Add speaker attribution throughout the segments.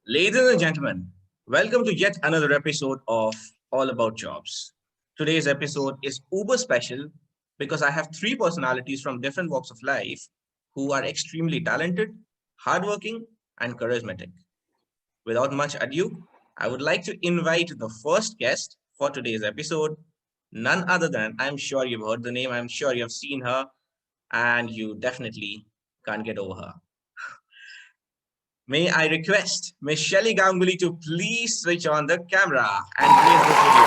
Speaker 1: Ladies and gentlemen, welcome to yet another episode of All About Jobs. Today's episode is uber special because I have three personalities from different walks of life who are extremely talented, hardworking, and charismatic. Without much ado, I would like to invite the first guest for today's episode, none other than, I'm sure you've heard the name, I'm sure you've seen her, and you definitely can't get over her. May I request Miss Shelee Ganguly to please switch on the camera and grace the studio.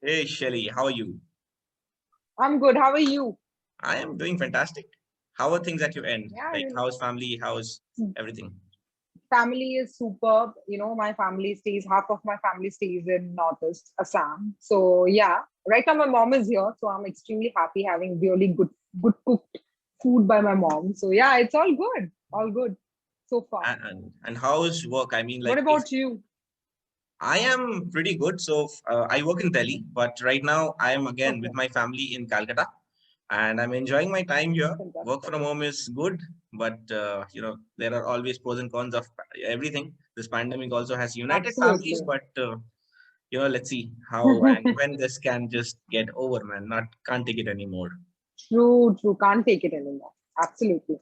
Speaker 1: Hey Shelee, how are you?
Speaker 2: I'm good. How are you?
Speaker 1: I am doing fantastic. How are things at your end?
Speaker 2: Yeah,
Speaker 1: Like, how's family? How's everything?
Speaker 2: family is superb. My family stays, half of my family stays in Northeast Assam. So yeah, right now my mom is here. So I'm extremely happy having really good cooked food by my mom. So yeah, it's all good so far.
Speaker 1: And how's work? I mean,
Speaker 2: What
Speaker 1: like, if
Speaker 2: about you?
Speaker 1: I am pretty good. So I work in Delhi, but right now I am again with
Speaker 2: Okay,
Speaker 1: my family in Calcutta, and I'm enjoying my time here. Work
Speaker 2: fantastic.
Speaker 1: from home is good, but there are always pros and cons of everything. This pandemic also has united families,
Speaker 2: Absolutely.
Speaker 1: but let's see how and when this can just get over, man. Not can't take it anymore.
Speaker 2: True. Can't take it anymore. Absolutely.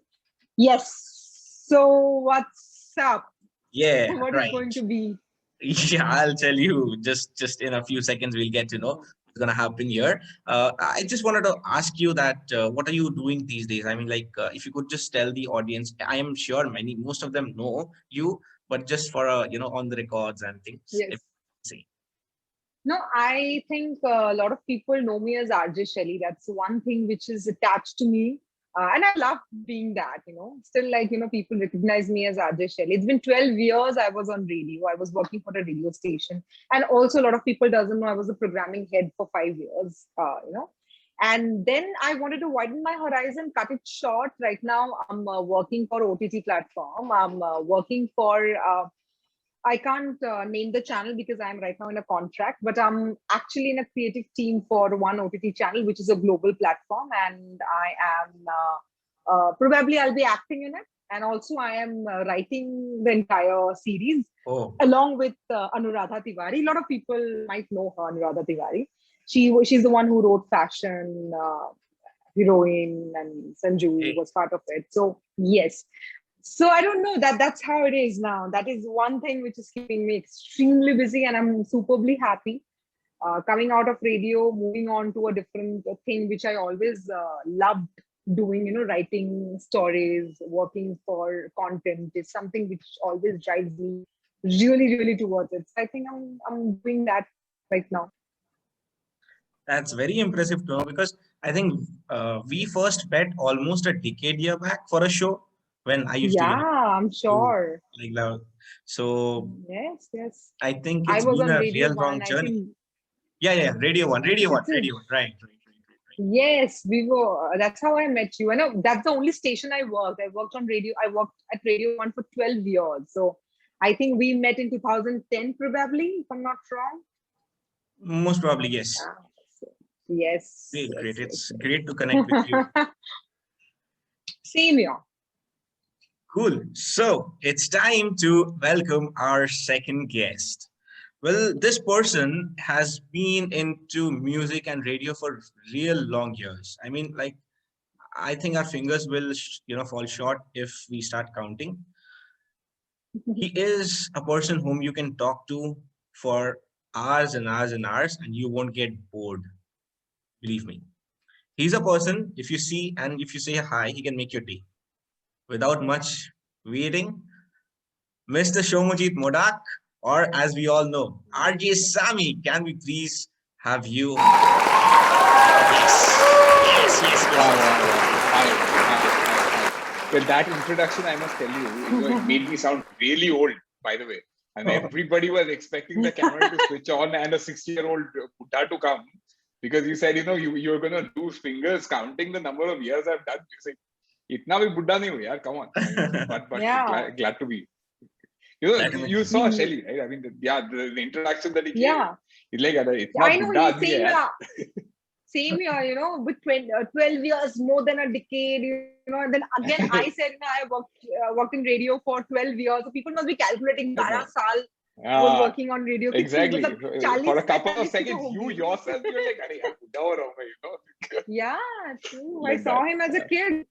Speaker 2: Yes. So what's up?
Speaker 1: Yeah,
Speaker 2: What is
Speaker 1: right.
Speaker 2: going to be?
Speaker 1: Yeah, I'll tell you just in a few seconds we'll get to know
Speaker 2: Mhm.
Speaker 1: what's gonna happen here. I just wanted to ask you that what are you doing these days? I mean, like if you could just tell the audience. I am sure most of them know you, but just for on the records and things. If
Speaker 2: Yes.
Speaker 1: see,
Speaker 2: No, I think a lot of people know me as RJ Shelee. That's one thing which is attached to me. And I love being that. Still, people recognize me as RJ Shelee. It's been 12 years I was on radio. I was working for a radio station. And also, a lot of people doesn't know I was a programming head for 5 years. And then I wanted to widen my horizon, cut it short. Right now, I'm working for OTT platform. I'm working for I can't name the channel because I'm right now in a contract, but I'm actually in a creative team for one OTT channel, which is a global platform, and I am probably I'll be acting in it, and also I am writing the entire series
Speaker 1: oh,
Speaker 2: along with Anuradha Tiwari. A lot of people might know her, Anuradha Tiwari. She's the one who wrote Fashion, Heroine, and Sanju
Speaker 1: hey,
Speaker 2: was part of it. So yes, so I don't know that's how it is now. That is one thing which is keeping me extremely busy, and I'm superbly happy. Coming out of radio, moving on to a different thing which I always loved doing. Writing stories, working for content is something which always drives me really towards it. So I think I'm doing that right now.
Speaker 1: that's very impressive to know because I think we first met almost a decade year back for a show when I used to
Speaker 2: Yeah, I'm
Speaker 1: do
Speaker 2: sure.
Speaker 1: like that. So
Speaker 2: Yes.
Speaker 1: I think
Speaker 2: I
Speaker 1: it's
Speaker 2: was
Speaker 1: been
Speaker 2: on
Speaker 1: a
Speaker 2: Radio
Speaker 1: real
Speaker 2: One.
Speaker 1: long
Speaker 2: I
Speaker 1: journey.
Speaker 2: think
Speaker 1: Yeah.
Speaker 2: it's a
Speaker 1: Radio One. Right.
Speaker 2: Yes, we were. That's how I met you. I know that's the only station I worked. I worked on radio. I worked at Radio One for 12 years. So I think we met in 2010, probably, if I'm not wrong.
Speaker 1: Most probably, yes.
Speaker 2: Ah, so, yes,
Speaker 1: Great.
Speaker 2: yes, yes,
Speaker 1: It's great to connect with you.
Speaker 2: yes. Same here.
Speaker 1: Cool. So it's time to welcome our second guest. Well, this person has been into music and radio for real long years. I mean, like, I think our fingers will, fall short if we start counting. He is a person whom you can talk to for hours and hours and hours, and you won't get bored. Believe me. He's a person, if you see and if you say hi, he can make your day. Without much waiting, Mr. Soumyajit Modak, or as we all know, RJ Sammy, can we please have you?
Speaker 3: Wow. Hi. With that introduction, I must tell you, it made me sound really old, by the way. And everybody was expecting the camera to switch on and a 60-year-old Buddha to come because you said, you're going to lose fingers counting the number of years I've done music. Itna bhi Buddha nahi hu, yaar, come on. I mean, but
Speaker 2: Yeah.
Speaker 3: glad to be. You
Speaker 1: Definitely.
Speaker 3: saw
Speaker 2: We,
Speaker 3: Shelee, right? I mean, the introduction that he gave,
Speaker 2: yeah.
Speaker 3: it's like, itna
Speaker 2: I know
Speaker 3: Buddha
Speaker 2: he's
Speaker 3: aadmi
Speaker 2: saying
Speaker 3: hai, yaar.
Speaker 2: same year, with 12 years, more than a decade, and then again, I said, I worked in radio for 12 years. So people must be calculating 12 saal I was working on radio.
Speaker 3: Exactly. For a couple of
Speaker 2: 40
Speaker 3: seconds, you yourself, you're like,
Speaker 2: yeah, true.
Speaker 3: Like
Speaker 2: I saw
Speaker 3: that.
Speaker 2: him as a kid.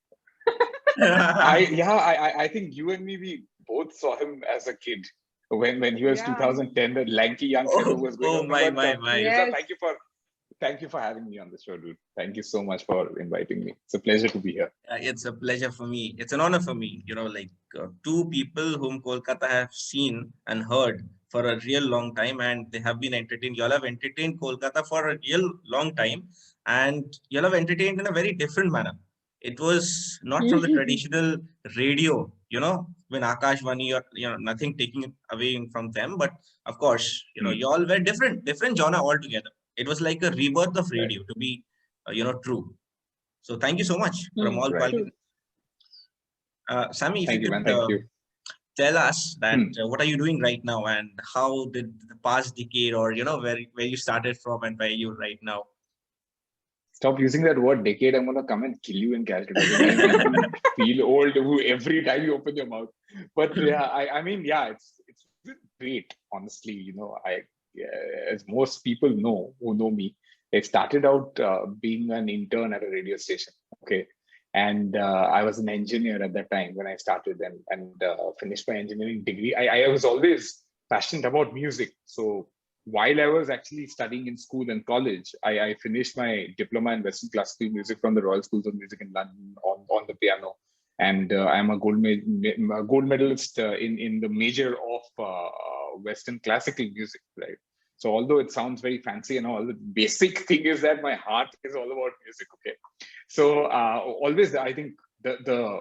Speaker 3: I think you and me, we both saw him as a kid when he was 2010, the lanky young kid who was going on.
Speaker 1: My.
Speaker 2: Yes.
Speaker 3: Thank you for having me on the show, dude. Thank you so much for inviting me. It's a pleasure to be here.
Speaker 1: It's a pleasure for me. It's an honor for me. Two people whom Kolkata have seen and heard for a real long time, and they have been entertained. Y'all have entertained Kolkata for a real long time, and y'all have entertained in a very different manner. It was not from the traditional radio, when Akashvani or, nothing taking away from them. But of course, y'all were different genre altogether. It was like a rebirth of radio, to be, true. So thank you so much from all qualities. Sammy, if
Speaker 3: Thank
Speaker 1: you
Speaker 3: man.
Speaker 1: could
Speaker 3: Thank you.
Speaker 1: tell us that what are you doing right now, and how did the past decade, or where you started from and where you're right now?
Speaker 3: Stop using that word decade. I'm gonna come and kill you in character. Feel old every time you open your mouth. But I mean, it's great. Honestly, as most people know who know me, I started out being an intern at a radio station. Okay. And I was an engineer at that time when I started and finished my engineering degree. I was always passionate about music. So while I was actually studying in school and college, I finished my diploma in Western classical music from the Royal Schools of Music in London on the piano. And I'm a gold medalist in the major of Western classical music, right? So although it sounds very fancy and all, the basic thing is that my heart is all about music, okay? So always, I think the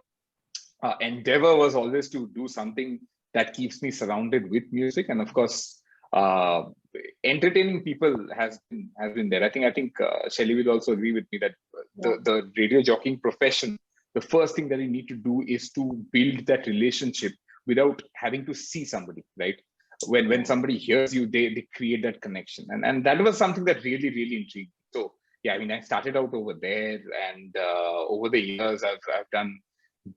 Speaker 3: endeavor was always to do something that keeps me surrounded with music. And of course, entertaining people has been there. I think Shelee will also agree with me that the radio jockeying profession, the first thing that you need to do is to build that relationship without having to see somebody, right? When somebody hears you, they create that connection. And that was something that really, really intrigued me. So yeah, I mean, I started out over there, and over the years, I've done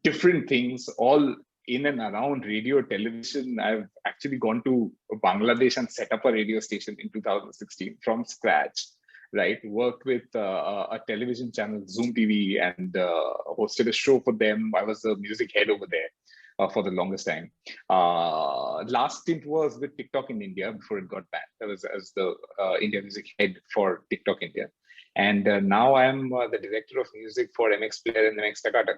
Speaker 3: different things, all in and around radio, television. I've actually gone to Bangladesh and set up a radio station in 2016 from scratch, right? Worked with a television channel, Zoom TV, and hosted a show for them. I was the music head over there for the longest time. Last stint was with TikTok in India before it got banned. I was as the India music head for TikTok India. And now I'm the director of music for MX Player and MX Takata.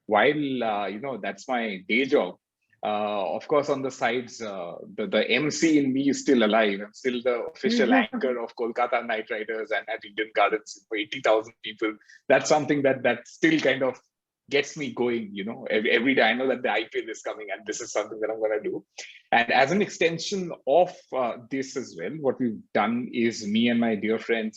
Speaker 3: While, that's my day job. Of course, on the sides, the MC in me is still alive. I'm still the official anchor of Kolkata Knight Riders and at Eden Gardens for 80,000 people. That's something that still kind of gets me going, every day I know that the IPL is coming and this is something that I'm going to do. And as an extension of this as well, what we've done is me and my dear friend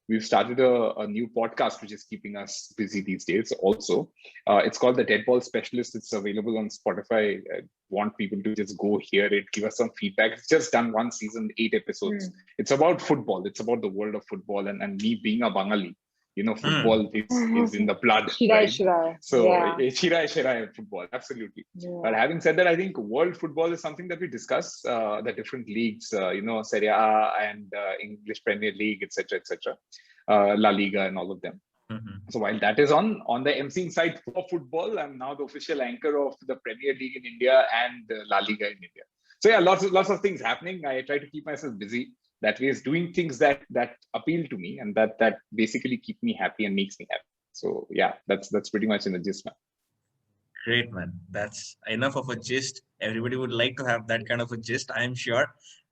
Speaker 3: we've started a new podcast, which is keeping us busy these days also. It's called The Dead Ball Specialist. It's available on Spotify. I want people to just go hear it, give us some feedback. It's just done one season, 8 episodes. It's about football. It's about the world of football. And me being a Bangali, football is in the blood.
Speaker 2: Shirai.
Speaker 3: So Shirai football, absolutely. Yeah. But having said that, I think world football is something that we discuss, the different leagues, Serie A and English Premier League, etc., La Liga and all of them. So while that is on the emceeing side for football, I'm now the official anchor of the Premier League in India and La Liga in India. So yeah, lots of things happening. I try to keep myself busy. That way is doing things that appeal to me and that basically keep me happy and makes me happy. So yeah, that's pretty much in the gist, man.
Speaker 1: Great, man. That's enough of a gist. Everybody would like to have that kind of a gist, I'm sure.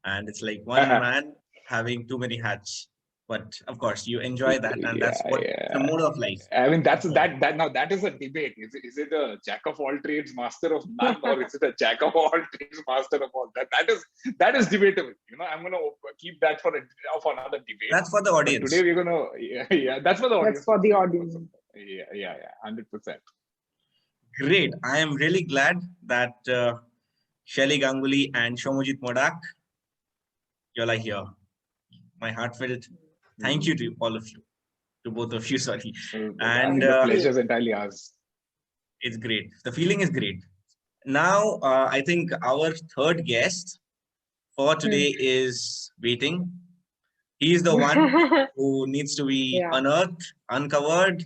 Speaker 1: And it's like one man having too many hats. But of course, you enjoy that, and that's what the mode of life.
Speaker 3: I mean, that now that is a debate. Is it a jack of all trades, master of none, or is it a jack of all trades, master of all? That is debatable. I'm gonna keep that for another debate.
Speaker 1: That's for the audience.
Speaker 3: But today we're gonna that's for the audience.
Speaker 2: That's for the audience.
Speaker 3: Yeah, 100%.
Speaker 1: Great. I am really glad that Shelee Ganguly and Soumyajit Modak, y'all are here. My heartfelt thank you to all of you to both of you. Sorry,
Speaker 3: So,
Speaker 1: and
Speaker 3: the pleasure is entirely ours.
Speaker 1: it's great. The feeling is great. Now, I think our third guest for today is waiting. He's the one who needs to be
Speaker 2: Yeah.
Speaker 1: unearthed, uncovered,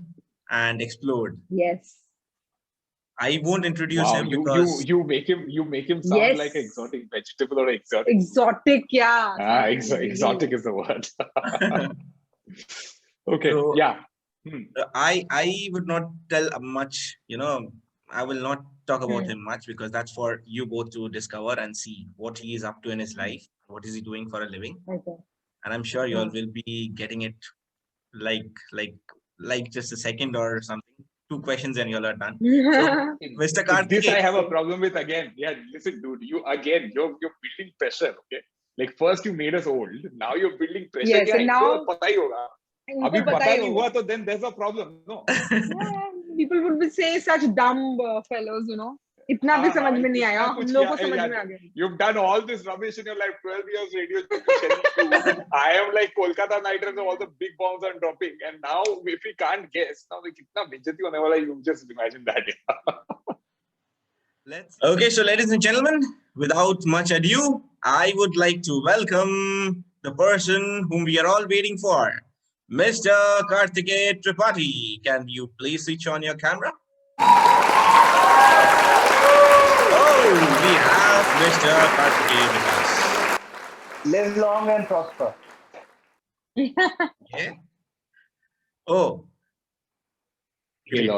Speaker 1: and explored.
Speaker 2: Yes.
Speaker 1: I won't introduce
Speaker 3: Wow,
Speaker 1: him because
Speaker 3: you make him sound
Speaker 2: Yes.
Speaker 3: like an exotic vegetable or exotic.
Speaker 2: Exotic, yeah.
Speaker 3: Exotic is the word. Okay,
Speaker 1: So,
Speaker 3: yeah.
Speaker 1: I would not tell much. I will not talk about him much because that's for you both to discover and see what he is up to in his life. What is he doing for a living?
Speaker 2: Okay.
Speaker 1: And I'm sure you all will be getting it like just a second or something. 2 questions and you all are done. So, Mr.
Speaker 3: This I
Speaker 1: Kartikey.
Speaker 3: have a problem with again. Yeah, listen, dude. You're building pressure. Okay, like first you made us old. Now you're building pressure.
Speaker 2: Yes,
Speaker 3: Yeah,
Speaker 2: and now
Speaker 3: इनको पता ही होगा. अभी पता नहीं हुआ तो then there's a problem. No.
Speaker 2: Yeah, people would be say such dumb fellows, इतना भी समझ में नहीं आया हम लोग को समझ में आ गया.
Speaker 3: You've done all this rubbish in your life, 12 years radio jockey. I am like Kolkata Knight Riders, all the big bombs are dropping, and now if we can't guess, now कितना बेइज्जती होने वाला है, you just imagine that.
Speaker 1: Okay, so ladies and gentlemen, without much ado, I would like to welcome the person whom we are all waiting for, Mr. Kartikey Tripathi. Can you please switch on your camera? Oh, we have Mr. Kartikey with us.
Speaker 4: Live long and prosper.
Speaker 1: Yeah. Oh, great,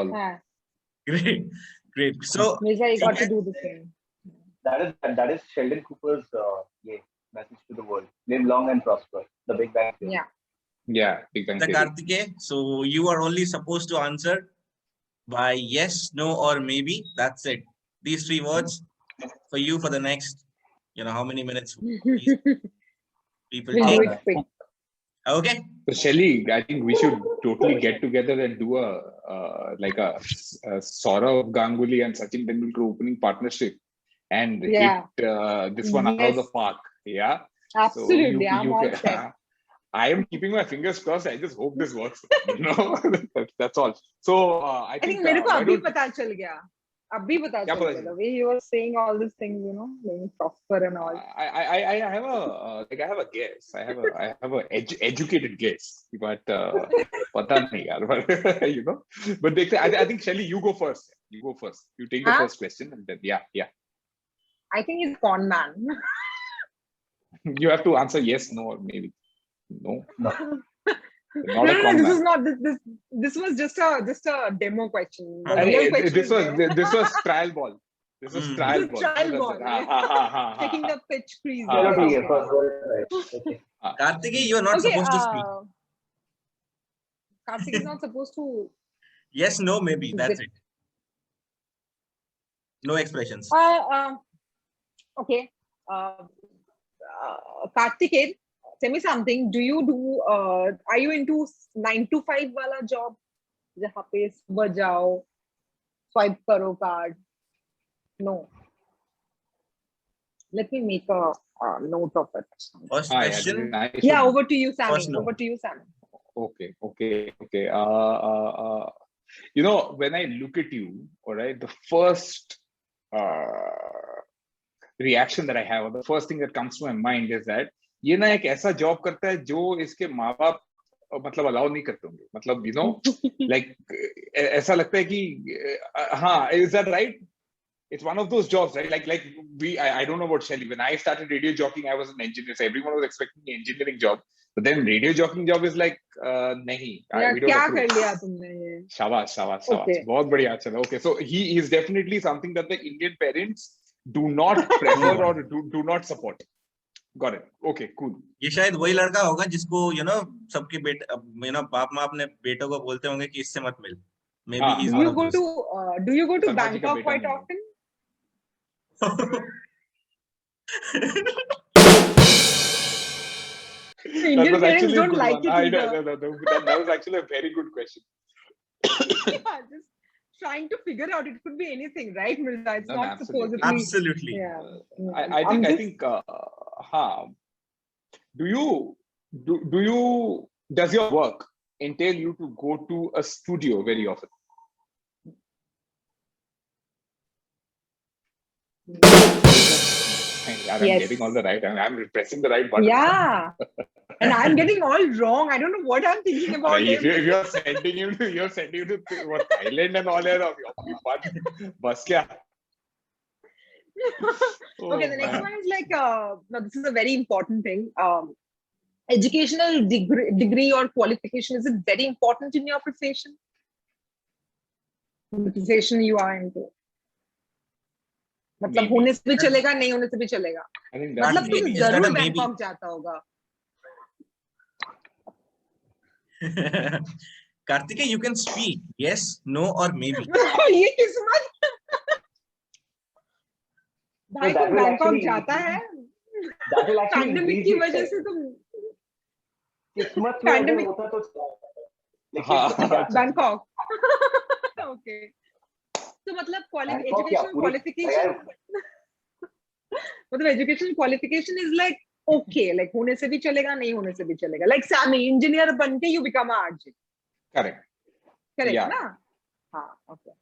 Speaker 1: great, great. So,
Speaker 2: Mirza, you got to do the same.
Speaker 4: That is Sheldon Cooper's message to the world. Live long and prosper. The Big Bang Theory.
Speaker 2: Yeah.
Speaker 3: Yeah, big thank
Speaker 1: Mr.
Speaker 3: you.
Speaker 1: Kartikey, so you are only supposed to answer by yes, no, or maybe. That's it. These 3 words for you for the next, how many minutes these people
Speaker 2: We'll
Speaker 1: take.
Speaker 2: do it quick.
Speaker 1: Okay.
Speaker 3: So Shelee, I think we should totally get together and do a Saurav Ganguly and Sachin Tendulkar opening partnership and hit this one out of the park. Yeah.
Speaker 2: Absolutely.
Speaker 3: So
Speaker 2: I'm all set.
Speaker 3: I am keeping my fingers crossed. I just hope this works. That's all. So I think
Speaker 2: मेरे को अभी पता चल गया. अभी पता चल गया. The way you were saying all these things, being prosper and all.
Speaker 3: I have a guess. I have a educated guess, but पता नहीं यार. But I think Shelee, you go first. You take the first question and then yeah.
Speaker 2: I think it's con man.
Speaker 3: You have to answer yes, no, or maybe. No.
Speaker 2: No, this is not this was just a demo question.
Speaker 3: This was trial ball. This was trial ball.
Speaker 2: Taking the pitch crease.
Speaker 1: Kartikey, you are not supposed to speak.
Speaker 2: Kartikey is not supposed to.
Speaker 1: Yes, no, maybe. That's it. No expressions.
Speaker 2: Okay. Kartikey, tell me something. Do you do? Are you into 9 to 5 wala job? जहाँ पे सुबह जाओ, swipe करो card. No. Let me make a note of it.
Speaker 1: First question.
Speaker 2: Yeah, over to you, Sammy.
Speaker 1: No.
Speaker 2: Over to you, Sammy.
Speaker 3: Okay. When I look at you, all right, the first reaction that I have, or the first thing that comes to my mind is that ये ना एक ऐसा job करता है जो इसके माँ बाप मतलब अलाउ नहीं करते होंगे, मतलब like ऐसा लगता है कि हाँ, is that right? It's one of those jobs, right? Like I don't know about Shelee. When I started radio jockeying, I was an engineer, so everyone was expecting an engineering job. But then radio jockeying job is like नहीं. We don't
Speaker 2: क्या
Speaker 3: approve.
Speaker 2: कर लिया तुमने ये?
Speaker 3: शाबाश.
Speaker 2: Okay.
Speaker 3: बहुत बढ़िया चला. Okay, so he is definitely something that the Indian parents do not prefer or do not support. Got it. Okay, cool.
Speaker 1: ये शायद वही लड़का होगा जिसको सबके बाप माँ अपने बेटों को बोलते होंगे कि इससे मत मिल. Maybe he's one of those.
Speaker 2: Do you go to Bangkok quite often? Indian parents don't like it either.
Speaker 3: That was actually a very good question.
Speaker 2: Yeah, just trying to figure out. It could be anything, right, Mirza? It's not supposedly.
Speaker 1: Absolutely.
Speaker 2: Yeah.
Speaker 3: I think. Do you? Does your work entail you to go to a studio very often? I'm
Speaker 2: Yes.
Speaker 3: getting all the right. I'm pressing the right button.
Speaker 2: Yeah. And I'm getting all wrong. I don't know what I'm thinking about
Speaker 3: If
Speaker 2: him.
Speaker 3: you're sending him to what, Thailand and all that, bus kya?
Speaker 2: Okay, the next one is like, no, this is a very important thing. Educational degree or qualification, is it very important in your profession? The profession you are into. मतलब होने से भी चलेगा, नहीं होने से भी चलेगा.
Speaker 3: I think
Speaker 2: मतलब तुम
Speaker 1: Is that a
Speaker 2: जरूर
Speaker 1: maybe?
Speaker 2: बैंकॉक जाता होगा.
Speaker 1: Kartikey, you can speak yes, no, or maybe.
Speaker 2: ये किस्मत. भाई
Speaker 4: that
Speaker 2: तुम
Speaker 4: will
Speaker 2: बैंकॉक
Speaker 4: actually-
Speaker 2: जाता है.
Speaker 4: That will actually
Speaker 2: pandemic
Speaker 4: increase
Speaker 2: की
Speaker 4: the
Speaker 2: वजह से
Speaker 4: excitement.
Speaker 2: तुम
Speaker 4: किस्मत में अगर
Speaker 2: Pandemic.
Speaker 4: होता तो
Speaker 3: हाँ.
Speaker 2: बैंकॉक. Okay. तो मतलब
Speaker 4: Bangkok क्या,
Speaker 2: educational
Speaker 4: पूरी-
Speaker 2: qualification, मतलब educational qualification is like okay, like होने से भी चलेगा, नहीं होने से भी चलेगा. Like Sammy, engineer बन के you become a RJ.
Speaker 3: Correct.
Speaker 2: Correct,
Speaker 3: Yeah.
Speaker 2: ना? हाँ, okay.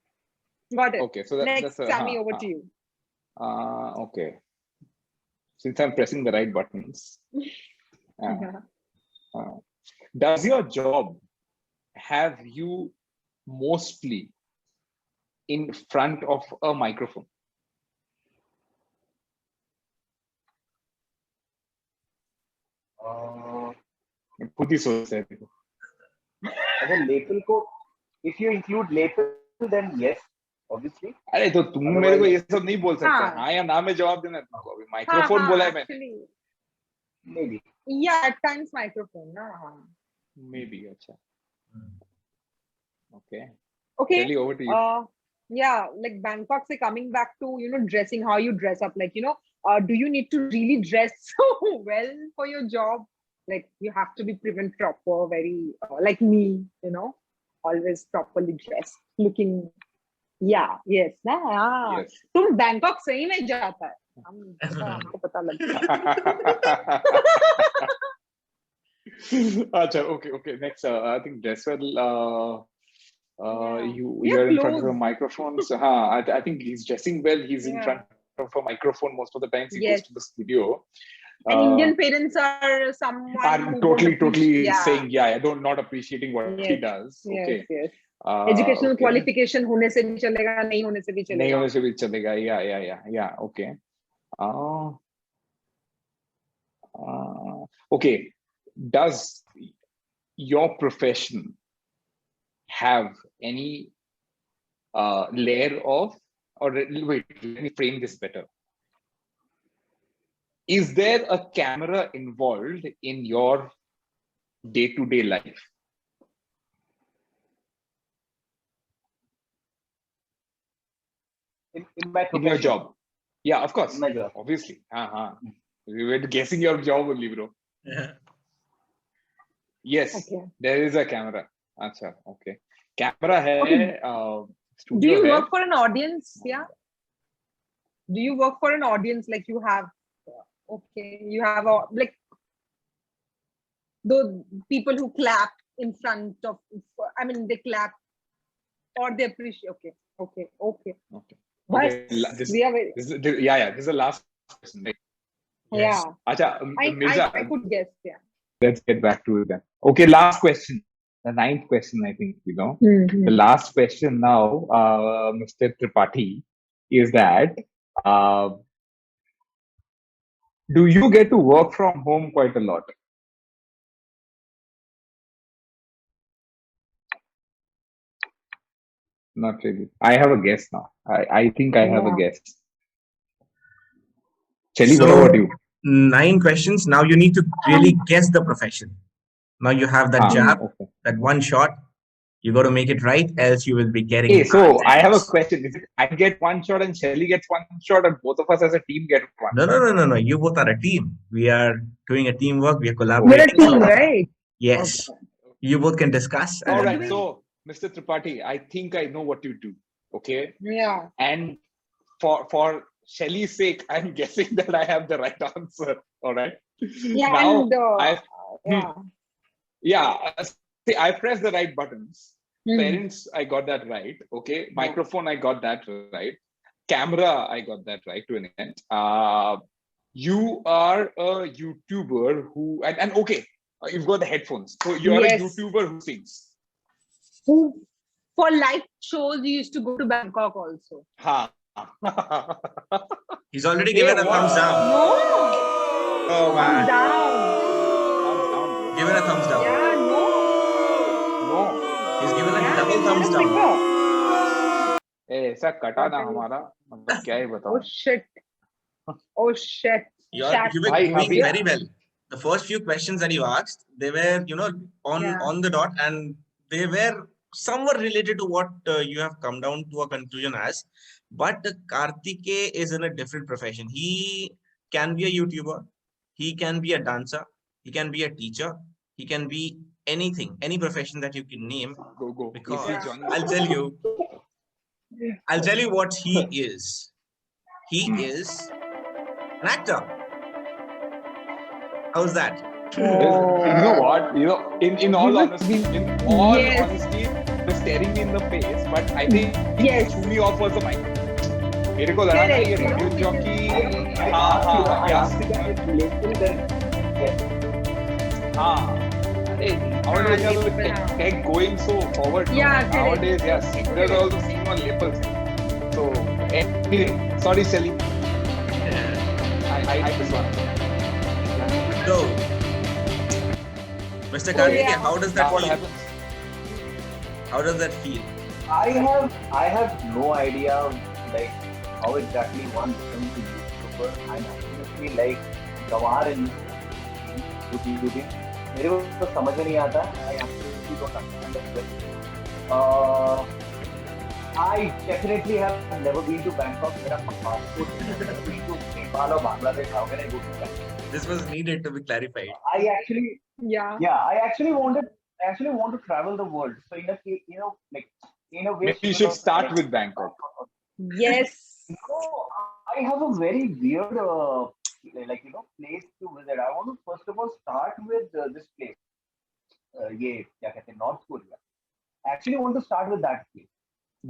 Speaker 2: Got it.
Speaker 3: Okay, so
Speaker 2: Next,
Speaker 3: that's
Speaker 2: Sammy, over to you.
Speaker 3: Okay. Since I'm pressing the right buttons, does your job have you mostly in front of a microphone? खुद ही सोच रहे थे.
Speaker 4: अगर lapel को, if you include lapel, then yes, obviously.
Speaker 3: अरे तो तुम मेरे को ये सब नहीं बोल सकते.
Speaker 2: हाँ.
Speaker 3: हाँ या ना में जवाब देना तुमको. अभी माइक्रोफोन बोला है मैंने.
Speaker 2: Actually,
Speaker 4: Maybe.
Speaker 2: yeah, at times microphone, ना? हाँ.
Speaker 3: Maybe. अच्छा. Okay.
Speaker 2: Okay.
Speaker 3: Shelee, over to you.
Speaker 2: Yeah, like Bangkok, say coming back to, dressing, how you dress up, like, do you need to really dress so well for your job? Like, you have to be prim proper, very, like me, always properly dressed, looking, yeah, yes, nah,
Speaker 3: Yes.
Speaker 2: तुम Bangkok सही में जाता है, हमको पता लगता है.
Speaker 3: Acha, okay. Next, I think dress well.
Speaker 2: We
Speaker 3: You're
Speaker 2: have
Speaker 3: in front of a
Speaker 2: clothes.
Speaker 3: microphone. So, I think he's dressing well. He's in
Speaker 2: Yeah.
Speaker 3: front of a microphone most of the times. He
Speaker 2: Yes.
Speaker 3: goes to the studio.
Speaker 2: And Indian parents are someone
Speaker 3: Are
Speaker 2: who
Speaker 3: totally
Speaker 2: don't appreciate-
Speaker 3: saying, I don't not appreciating what he
Speaker 2: Yes.
Speaker 3: does. Okay.
Speaker 2: Yes. Educational
Speaker 3: okay.
Speaker 2: qualification होने से भी चलेगा, नहीं होने से भी
Speaker 3: नहीं
Speaker 2: चलेगा.
Speaker 3: होने से भी चलेगा. Yeah. Okay. Okay. Does your profession have any layer of, or wait, let me frame this better. Is there a camera involved in your day-to-day life?
Speaker 4: In my
Speaker 3: In your
Speaker 4: profession.
Speaker 3: job? Yeah, of course.
Speaker 4: In my job.
Speaker 3: Obviously. We were guessing your job only, bro. Yes,
Speaker 2: Okay.
Speaker 3: there is a camera. Acha, okay. Camera hai,
Speaker 2: Okay.
Speaker 3: studio
Speaker 2: Do you
Speaker 3: hai.
Speaker 2: work for an audience? Yeah. Do you work for an audience like you have? Okay, you have like those people who clap in front of. I mean, they clap or they appreciate. Okay.
Speaker 3: Okay.
Speaker 2: But
Speaker 3: This
Speaker 2: we are very,
Speaker 3: is the last question. Right?
Speaker 2: yeah.
Speaker 3: Acha, Mirza,
Speaker 2: I could guess. Yeah.
Speaker 3: let's get back to it then. Okay, last question. The 9th question, I think,
Speaker 2: Mm-hmm.
Speaker 3: The last question now, Mr. Tripathi, is that do you get to work from home quite a lot? Not really. I have a guess now. I think I have a guess. Shelee, what about you?
Speaker 1: 9 questions. Now you need to really guess the profession. Now you have that jab,
Speaker 3: Okay.
Speaker 1: that one shot. You got to make it right, else you will be getting.
Speaker 3: Hey, so I have a
Speaker 1: answers.
Speaker 3: question. Is it I get one shot and Shelee gets one shot, and both of us as a team get one?
Speaker 1: No. You both are a team. We are doing a teamwork. We are
Speaker 2: We're
Speaker 1: collaborating.
Speaker 2: a team, right?
Speaker 1: Yes.
Speaker 2: Okay.
Speaker 1: You both can discuss.
Speaker 3: All
Speaker 1: and-
Speaker 3: right. So, Mr. Tripathi, I think I know what you do. Okay.
Speaker 2: Yeah.
Speaker 3: And for Shelley's sake, I'm guessing that I have the right answer. All right.
Speaker 2: Yeah.
Speaker 3: Now,
Speaker 2: And,
Speaker 3: yeah. see, I pressed the right buttons.
Speaker 2: Mhm.
Speaker 3: Parents, I got that right. Okay. Microphone, I got that right. Camera, I got that right to an extent. You are a YouTuber who, and okay, you've got the headphones. So you're a
Speaker 2: Yes.
Speaker 3: YouTuber who sings.
Speaker 2: Who, for live shows, you used to go to Bangkok also.
Speaker 3: Ha.
Speaker 1: He's already given a thumbs down.
Speaker 2: No,
Speaker 1: Oh
Speaker 2: thumbs
Speaker 1: man,
Speaker 2: down.
Speaker 3: Thumbs down, bro.
Speaker 1: given a thumbs down.
Speaker 2: Yeah, no.
Speaker 3: No.
Speaker 1: He's given a
Speaker 2: Yeah,
Speaker 1: double
Speaker 2: he's not
Speaker 1: thumbs
Speaker 2: a
Speaker 1: down.
Speaker 2: singer.
Speaker 3: ऐसा कटा ना हमारा मतलब क्या ही
Speaker 2: Oh
Speaker 3: बताऊं
Speaker 2: shit. Oh shit.
Speaker 1: You
Speaker 2: Shat.
Speaker 1: were
Speaker 3: Bhai,
Speaker 1: doing
Speaker 3: abhi-
Speaker 1: very well. The first few questions that you asked, they were,
Speaker 2: Yeah.
Speaker 1: on the dot, and they were somewhat related to what you have come down to a conclusion as. But Kartikey is in a different profession. He can be a YouTuber, he can be a dancer, he can be a teacher, he can be anything, any profession that you can name.
Speaker 3: go.
Speaker 1: Because
Speaker 3: Easy, Johnny.
Speaker 1: I'll tell you what he is. He is an actor. How's that?
Speaker 3: You know what? In all honesty,
Speaker 2: Yes.
Speaker 3: they're staring me in the face. But I think
Speaker 2: Yes.
Speaker 3: threw me off was the mic. मेरे को लगा था ये
Speaker 2: Correct.
Speaker 3: radio jockey.
Speaker 4: I
Speaker 3: Yeah.
Speaker 4: asked you guys related, then yes.
Speaker 3: Nowadays,
Speaker 2: Yeah,
Speaker 3: with
Speaker 2: yeah.
Speaker 3: tech going so forward.
Speaker 2: Yeah, correct.
Speaker 3: Nowadays, singers are also seen on labels. So, anyway, sorry, Shelee. I this one.
Speaker 1: So, Mr. Kartikey,
Speaker 2: yeah.
Speaker 1: how does that
Speaker 3: What
Speaker 1: feel?
Speaker 3: happens?
Speaker 1: How does that feel?
Speaker 4: I have no idea like how exactly one becomes a YouTuber. I'm absolutely like gawar in YouTubing. मेरे को तो समझ में नहीं आता. I absolutely don't understand it. I definitely have never been to Bangkok. मेरा passport never been to Nepal or Bangladesh. How can I go to Bangkok?
Speaker 1: This was needed to be clarified.
Speaker 4: I actually
Speaker 2: Yeah.
Speaker 4: I actually want to travel the world. So in a like in a way,
Speaker 3: Maybe you should start with Bangkok.
Speaker 2: Yes.
Speaker 4: No, I have a very weird place to visit. I want to first of all start with this place. ये क्या कहते हैं, North Korea. I actually want to start with that place.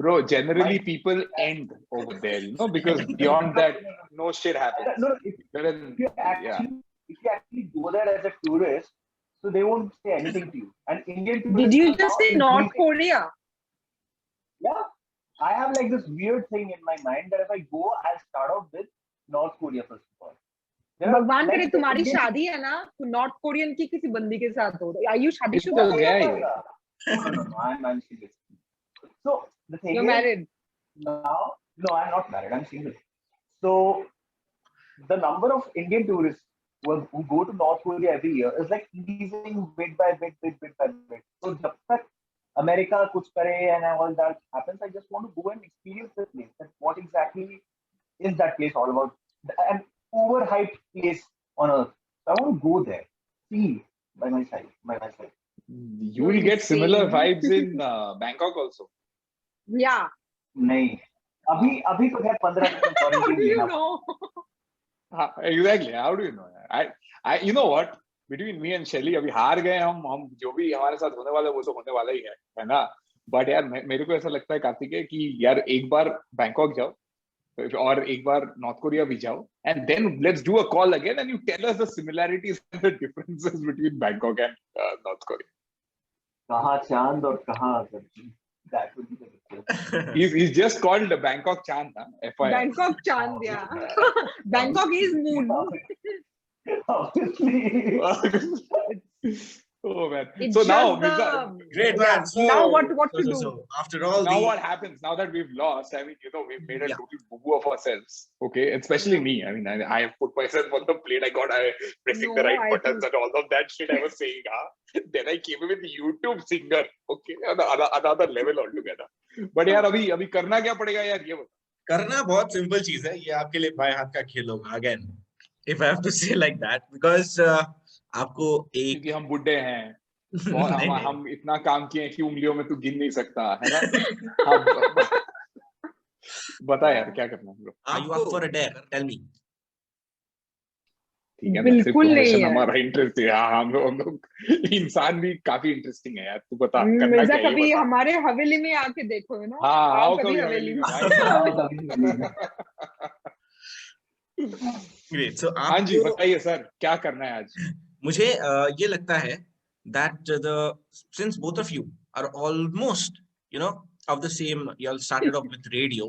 Speaker 3: Bro, generally people end over there, because beyond that, no shit happens.
Speaker 4: No, if
Speaker 3: Whereas-
Speaker 4: you actually go there as a tourist, so they won't say anything to you. And Indian tourists
Speaker 2: Did you
Speaker 4: are
Speaker 2: just
Speaker 4: now
Speaker 2: say North
Speaker 4: increasing.
Speaker 2: Korea?
Speaker 4: Yeah, I have like this weird thing in my mind that if I go, I'll start off with North Korea first of all. There are,
Speaker 2: भगवान करे
Speaker 4: like, the
Speaker 2: तुम्हारी
Speaker 4: Indian-
Speaker 2: शादी है ना तो north Korean की किसी बंदी के साथ हो. Are you
Speaker 3: तो
Speaker 2: शादीशुदा?
Speaker 3: हो गया ये.
Speaker 4: No, I'm single. So the thing
Speaker 2: You're
Speaker 4: is,
Speaker 2: married.
Speaker 4: now, no, I'm not married. I'm single. So the number of Indian tourists who go to North Korea every year is like increasing bit by bit. So जब तक America कुछ करे and all that happens, I just want to go and experience the place. That what exactly is that place all about? An overhyped place on earth. So I want to go there, see by myself.
Speaker 3: You will get similar vibes in Bangkok also.
Speaker 2: Yeah.
Speaker 4: नहीं, अभी तो है 15 दिन
Speaker 2: How
Speaker 4: quarantine
Speaker 2: do you
Speaker 4: लेना.
Speaker 2: know?
Speaker 3: Exactly. How do you know? I you know what? Between me and Shelee, अभी हार गए हम जो भी हमारे साथ होने वाला है वो तो होने वाला ही है ना. बट यार मेरे को ऐसा लगता है कार्तिकेय कि यार एक बार बैंकॉक जाओ और एक बार नॉर्थ कोरिया भी जाओ and then let's do a call again and you tell us the similarities and the differences between Bangkok and North Korea.
Speaker 4: कहाँ चांद और कहाँ धरती. That would be the difference.
Speaker 3: He's just called Bangkok Chand, FYI.
Speaker 2: Bangkok Chand, yeah. Bangkok is moon.
Speaker 4: Obviously.
Speaker 3: Oh man.
Speaker 2: It's
Speaker 3: So now,
Speaker 2: just
Speaker 3: Mirza,
Speaker 1: Great,
Speaker 2: Yeah.
Speaker 1: man. So,
Speaker 2: Now what to do?
Speaker 1: So after all
Speaker 3: now
Speaker 1: the
Speaker 3: what happens now that we've lost? I mean, we've made a
Speaker 1: Yeah.
Speaker 3: total boo of ourselves. Okay, especially me. I mean, I have put myself on the plate. I pressing the
Speaker 2: No,
Speaker 3: right
Speaker 2: I
Speaker 3: buttons
Speaker 2: think-
Speaker 3: and all of that shit I was saying. Then I came with YouTube singer. Okay, another level altogether. But यार अभी करना क्या पड़ेगा यार ये बता.
Speaker 1: करना बहुत सिंपल चीज है. ये आपके लिए बाएं हाथ का खेल होगा again, if I have to say like that, because आपको एक
Speaker 3: क्योंकि हम बुड्ढे हैं.
Speaker 1: नहीं, नहीं.
Speaker 3: हम इतना काम किए हैं कि उंगलियों में तू गिन नहीं सकता है ना. बता यार क्या करना है bro.
Speaker 1: Are you up for a dare? Tell me.
Speaker 3: ठीक है ना, सिर्फ
Speaker 2: बिल्कुल नहीं
Speaker 3: प्रोफेशन
Speaker 2: है।
Speaker 3: हमारा इंटरेस्ट है। हाँ, हम लोग इंसान भी काफी इंटरेस्टिंग है यार। तू बता करना
Speaker 2: मिर्जा,
Speaker 3: क्या है, ये
Speaker 2: कभी
Speaker 3: बता।
Speaker 2: हमारे हवेली में आके देखो, है ना।
Speaker 3: हाँ,
Speaker 2: आओ
Speaker 3: आओ
Speaker 2: कभी
Speaker 3: कभी
Speaker 2: हवेली
Speaker 3: हवेली
Speaker 2: में।
Speaker 3: में भाई।
Speaker 1: ग्रेट। सो
Speaker 3: हाँ जी,
Speaker 1: आपको,
Speaker 3: बताइए सर, क्या करना है आज?
Speaker 1: मुझे ये लगता है that the since both of you are almost, you know, of the same, you all started off with radio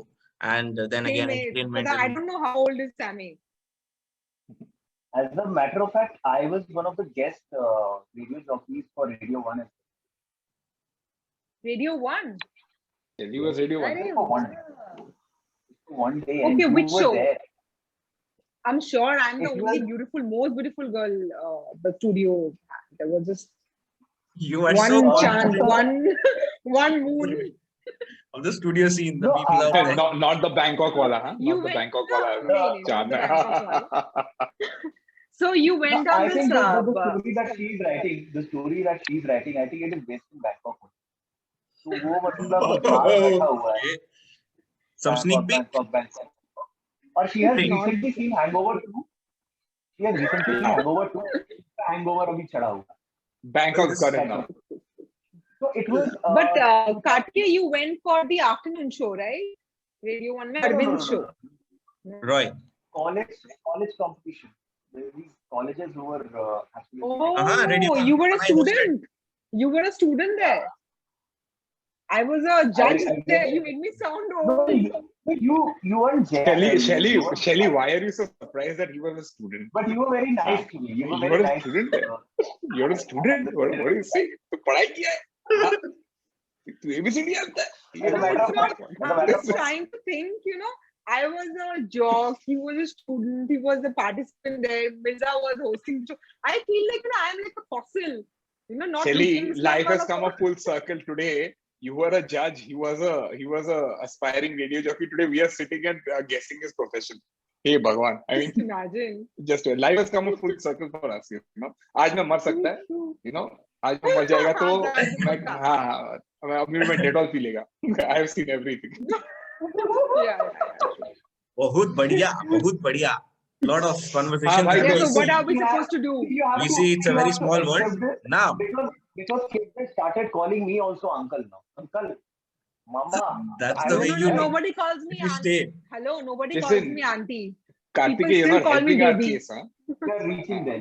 Speaker 1: and then
Speaker 2: Same
Speaker 1: again
Speaker 2: age, but
Speaker 1: entertainment
Speaker 2: I
Speaker 1: and
Speaker 2: don't know how old is Sammy.
Speaker 4: As a matter of fact, I was one of the guest radio jockeys for Radio One.
Speaker 2: Radio One.
Speaker 3: He
Speaker 4: Yes,
Speaker 3: was Radio One.
Speaker 2: अरे
Speaker 4: for
Speaker 2: वाह.
Speaker 4: one day, and
Speaker 2: Okay,
Speaker 4: you
Speaker 2: which
Speaker 4: were
Speaker 2: show?
Speaker 4: there.
Speaker 2: I'm sure I'm the
Speaker 4: It
Speaker 2: only
Speaker 4: was
Speaker 2: beautiful, most beautiful girl the studio had. There was just
Speaker 1: you are so
Speaker 2: one chance,
Speaker 1: confident
Speaker 2: one moon.
Speaker 1: of the studio scene, the
Speaker 4: No,
Speaker 1: people out there.
Speaker 3: Not the Bangkok wala, huh?
Speaker 2: You
Speaker 3: Not the
Speaker 2: went,
Speaker 3: Bangkok
Speaker 2: no,
Speaker 3: wala.
Speaker 2: not the Bangkok one. So you
Speaker 4: no,
Speaker 2: went on
Speaker 4: I
Speaker 2: this.
Speaker 4: think the story that she's writing, I think it is based in Bangkok. तो वो मतलब बाहर बैठा हुआ है,
Speaker 1: Okay. Some sneak peek.
Speaker 4: Bangkok. और she has
Speaker 2: Not.
Speaker 4: recently seen Hangover 2. She has recently seen Hangover 2. Hangover अभी चढ़ा हुआ.
Speaker 3: Bangkok's got it now.
Speaker 4: So it was.
Speaker 2: But Kartikey, you went for the afternoon show, right? Radio One में Arvind's show.
Speaker 1: Roy.
Speaker 4: College competition. There were these colleges who were actually.
Speaker 2: Oh,
Speaker 1: Radio One.
Speaker 2: you were a
Speaker 1: I hosted.
Speaker 2: student. You were a student there. I was a judge there. You made me sound old.
Speaker 4: You weren't there.
Speaker 3: Shelly, why are you so surprised that he was a student?
Speaker 4: But you were very nice to me. You were
Speaker 3: You
Speaker 4: very
Speaker 3: were a
Speaker 4: nice.
Speaker 3: student. You're a student. What do you say? तो पढ़ाई किया है? हाँ? तू ABCD जानता है?
Speaker 4: As a matter of fact,
Speaker 2: I was trying to think, you know, I was a jock, he was a student, he was a participant there, Mirza was hosting the show. I feel like, you know, I'm like a fossil, you know, not
Speaker 3: Shelly,
Speaker 2: looking
Speaker 3: life has
Speaker 2: like
Speaker 3: come a full circle today. You were a judge. He was a aspiring radio jockey. Today we are sitting and guessing his profession. Hey Bhagwan, I mean,
Speaker 2: Just imagine.
Speaker 3: just life has come a full circle for us. You know, आज मैं मर सकता है. You know, आज मैं मर जाएगा तो मैं अभी मैं डेटॉल पी लेगा. I have seen everything.
Speaker 2: Yeah.
Speaker 1: बहुत बढ़िया. Lot of conversation.
Speaker 3: हाँ भाई,
Speaker 2: Yeah,
Speaker 3: तो
Speaker 2: so what are we supposed to do?
Speaker 1: We see it's a very small world now.
Speaker 4: Because kids started calling me also uncle now. Uncle, mama.
Speaker 1: That's
Speaker 4: I
Speaker 1: the
Speaker 2: No,
Speaker 1: way
Speaker 2: no,
Speaker 1: you
Speaker 2: no, nobody calls me
Speaker 1: if you
Speaker 2: auntie.
Speaker 1: stay.
Speaker 2: Hello, nobody
Speaker 3: Listen,
Speaker 2: calls me auntie.
Speaker 3: Kartikey, you're
Speaker 2: still
Speaker 3: not
Speaker 2: call me
Speaker 3: helping our
Speaker 2: baby.
Speaker 3: case, huh?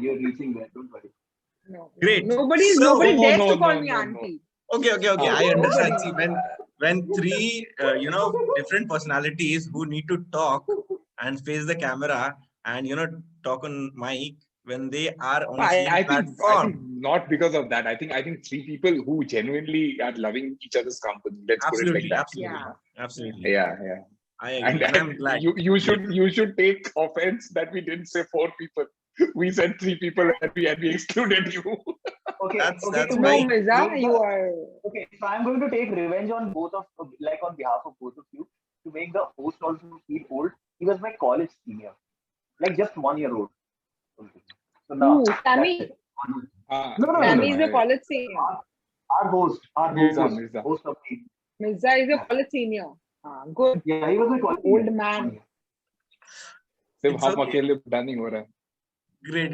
Speaker 4: You're reaching there. Don't worry.
Speaker 2: No,
Speaker 1: Great.
Speaker 2: Nobody
Speaker 1: So-
Speaker 2: dares
Speaker 3: No,
Speaker 2: to call
Speaker 3: no,
Speaker 2: me
Speaker 3: no,
Speaker 2: auntie.
Speaker 1: Okay. I
Speaker 2: Nobody.
Speaker 1: understand. See, when three different personalities who need to talk and face the camera and talk on mic when they are on the same
Speaker 3: I think
Speaker 1: platform.
Speaker 3: not because of that. I think three people who genuinely are loving each other's company. Let's put it like that.
Speaker 1: Absolutely.
Speaker 3: Yeah.
Speaker 1: I agree. And I'm glad.
Speaker 3: You should take offense that we didn't say 4 people. We said 3 people and we excluded you.
Speaker 4: Okay.
Speaker 1: That's
Speaker 4: to
Speaker 2: No,
Speaker 1: right.
Speaker 2: Mirza, you are.
Speaker 4: Okay, so I'm going to take revenge on on behalf of both of you, to make the host also feel old. He was my college senior, like just 1 year old. So now,
Speaker 2: Who? Sammy?
Speaker 4: No.
Speaker 2: Sammy is a college senior.
Speaker 4: Our host,
Speaker 3: Mirza.
Speaker 4: host of the.
Speaker 2: Mirza is a college senior. Good.
Speaker 4: Yeah, he was my college
Speaker 2: Old
Speaker 4: senior.
Speaker 2: man.
Speaker 3: सिर्फ
Speaker 1: It's
Speaker 3: हम
Speaker 1: okay.
Speaker 3: अकेले पता नहीं हो रहा है.
Speaker 1: Great.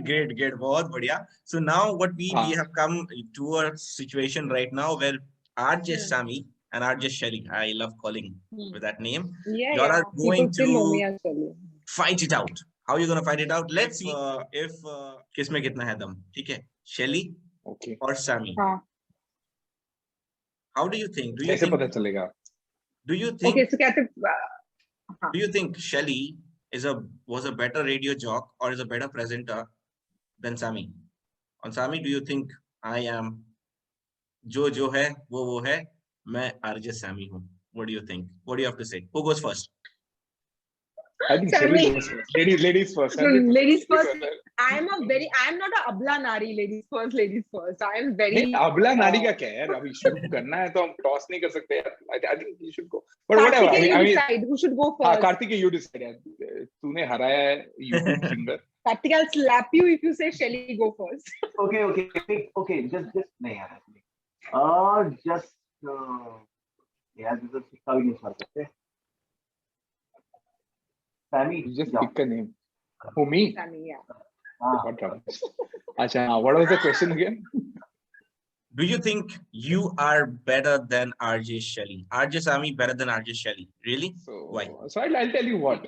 Speaker 1: बहुत बढ़िया. So now what we have come to a situation right now where RJ Sammy and RJ Shelee, I love calling with that name.
Speaker 2: Yeah,
Speaker 1: You are going
Speaker 2: people still know me
Speaker 1: to
Speaker 2: as Shelee.
Speaker 1: fight it out. How are you going to fight it out? Let's see if किसमें कितना है दम. ठीक है? Shelee
Speaker 3: Okay.
Speaker 1: or Sammy.
Speaker 2: हाँ.
Speaker 1: How do you think?
Speaker 3: कैसे पता चलेगा?
Speaker 1: Do you think?
Speaker 2: Okay, so कहते.
Speaker 1: Do you think Shelee was a better radio jock or is a better presenter than Sammy? On Sammy, do you think I am जो है वो है, मैं RJ Sammy हूँ? What do you think? What do you have to say? Who goes first?
Speaker 3: I think
Speaker 2: Sammy.
Speaker 3: Shelee goes first. Ladies first.
Speaker 2: Ladies first. I'm not a abla nari. Ladies first. I am very.
Speaker 3: नहीं, अबला नारी का क्या है यार? अभी शुरू करना है तो हम टॉस नहीं कर सकते यार. I think you should go. But whatever.
Speaker 2: Kartikey,
Speaker 3: I mean,
Speaker 2: decide who should go
Speaker 3: हाँ,
Speaker 2: first.
Speaker 3: Kartikey, you decide यार. तूने हराया है YouTube singer.
Speaker 2: Kartikey, I'll slap you if you say Shelee go first.
Speaker 4: Okay. Just नहीं यार. Just यार just सिक्का भी नहीं मार सकते. Sammy,
Speaker 3: You just pick a name. Who, me?
Speaker 2: Sammy, yeah.
Speaker 3: What rubbish. Acha, what was the question again?
Speaker 1: Do you think you are better than RJ Shelee? RJ Sammy better than RJ Shelee? Really? Why?
Speaker 3: So I'll tell you what.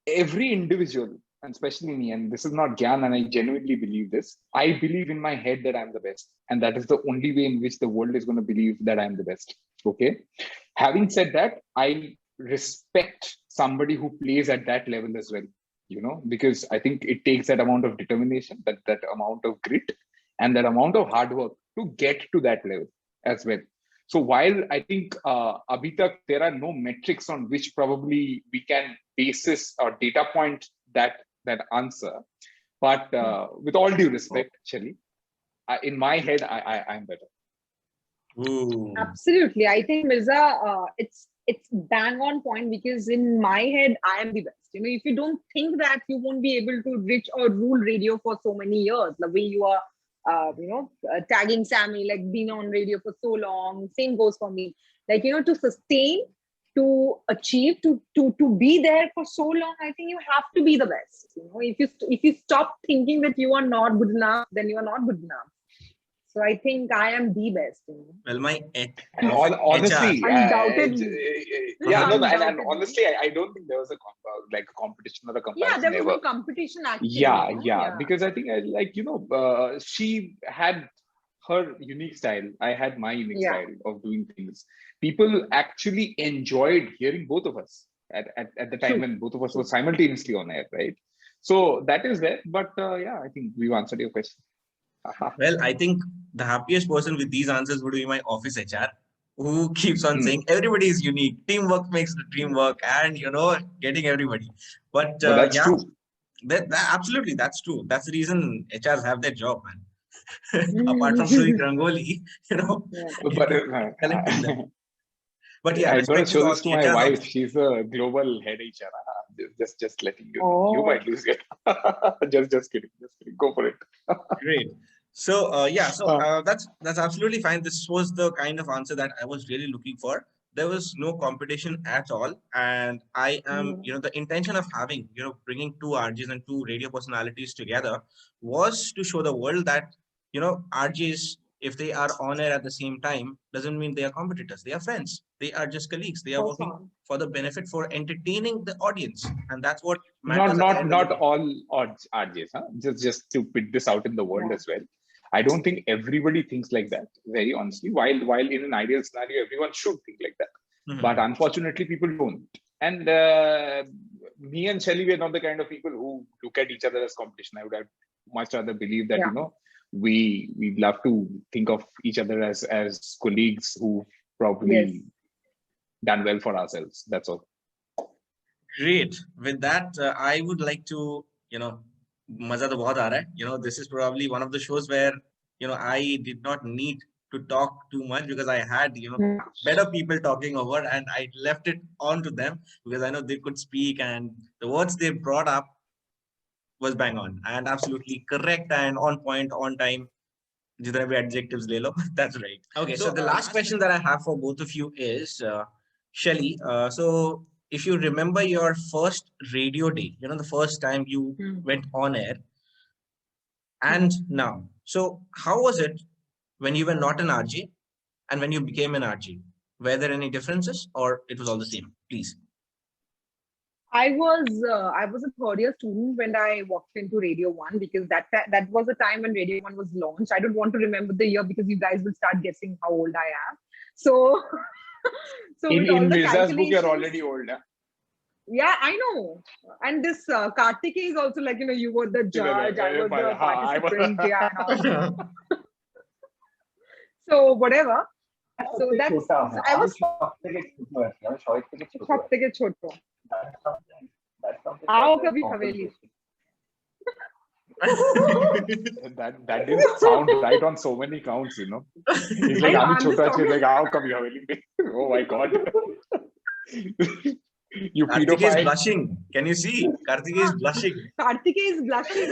Speaker 3: Every individual, and especially me, and this is not Gyan, and I genuinely believe this. I believe in my head that I'm the best, and that is the only way in which the world is going to believe that I'm the best. Okay. Having said that, I respect somebody who plays at that level as well. Because I think it takes that amount of determination, that amount of grit, and that amount of hard work to get to that level as well. So while I think abhi tak there are no metrics on which probably we can basis or data point that answer, but with all due respect, Shelee, in my head, I'm better.
Speaker 1: Ooh.
Speaker 2: Absolutely. I think Mirza, it's bang on point, because in my head, I am the best. If you don't think that, you won't be able to reach or rule radio for so many years. The way you are, tagging Sammy, like being on radio for so long. Same goes for me. Like, to sustain, to achieve, to be there for so long, I think you have to be the best. If you stop thinking that you are not good enough, then you are not good enough. So I think I am the best.
Speaker 1: Well, my
Speaker 3: honestly,
Speaker 2: undoubtedly.
Speaker 3: and honestly, I don't think there was a competition or a comparison.
Speaker 2: Yeah, there was no competition actually.
Speaker 3: Yeah, because I think she had her unique style. I had my unique style of doing things. People actually enjoyed hearing both of us at the time when both of us were simultaneously on air, right? So that is there. But I think we've answered your question.
Speaker 1: Well, I think the happiest person with these answers would be my office HR, who keeps on saying everybody is unique. Teamwork makes the dream work, and getting everybody. But
Speaker 3: that's true.
Speaker 1: That absolutely, that's true. That's the reason HRs have their job, man. Apart from doing Rangoli, collecting them. But yeah,
Speaker 3: I'm going to show this to my wife.
Speaker 1: Also.
Speaker 3: She's a global head HR. Just letting you know. You might lose it. just kidding. Go for it.
Speaker 1: Great. So that's absolutely fine. This was the kind of answer that I was really looking for. There was no competition at all, and I am, the intention of having, bringing two RJs and two radio personalities together was to show the world that, RJs, if they are on air at the same time, doesn't mean they are competitors. They are friends. They are just colleagues. They are working for the benefit, for entertaining the audience, and that's what matters.
Speaker 3: Not all RJs, huh? Just to put this out in the world as well. I don't think everybody thinks like that, very honestly. While in an ideal scenario, everyone should think like that. But unfortunately, people don't. And me and Shelee, we're not the kind of people who look at each other as competition. I would have much rather believe that, we love to think of each other as colleagues who probably done well for ourselves. That's all.
Speaker 1: Great. With that, I would like to, Maza to bahut aa raha hai. This is probably one of the shows where, I did not need to talk too much, because I had, better people talking over, and I left it on to them because I know they could speak, and the words they brought up was bang on and absolutely correct and on point, on time. Jitne bhi adjectives le lo, that's right. Okay, so the last question that I have for both of you is, Shelee, so if you remember your first radio day, the first time you went on air, and now, so how was it when you were not an RJ and when you became an RJ? Were there any differences, or it was all the same? Please.
Speaker 2: I was a third year student when I walked into Radio 1, because that was the time when Radio 1 was launched. I don't want to remember the year because you guys will start guessing how old I am. So,
Speaker 3: in Mirza's book, you're already old. Huh?
Speaker 2: Yeah, I know. And this Kartikey is also like, you were the judge, I was the participant. Yeah, so whatever. So that's, I was आओ कभी हवेली.
Speaker 3: That didn't sound right on so many counts, He's like, she's like, आओ कभी हवेली. Oh my God. You
Speaker 1: Kartikey is blushing. Can you see? Kartikey is blushing.
Speaker 2: Kartikey is blushing.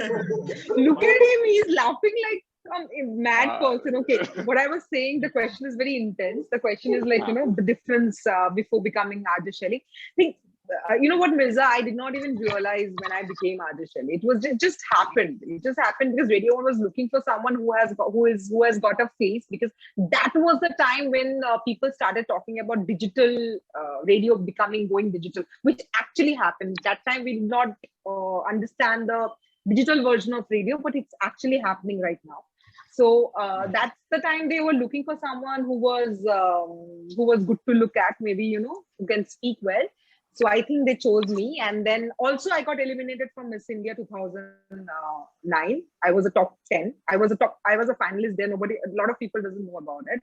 Speaker 2: Look at him. He's laughing like some mad person. Okay. What I was saying, the question is very intense. The question is like, the difference before becoming RJ Shelee. I think you know what, Mirza? I did not even realize when I became RJ Shelee. It just happened. It just happened because Radio One was looking for someone who has got a face, because that was the time when people started talking about digital radio going digital, which actually happened. That time we did not understand the digital version of radio, but it's actually happening right now. So that's the time they were looking for someone who was good to look at, maybe, you know, who can speak well. So I think they chose me. And then also I got eliminated from Miss India 2009. I was a top 10. I was a finalist there. A lot of people doesn't know about it.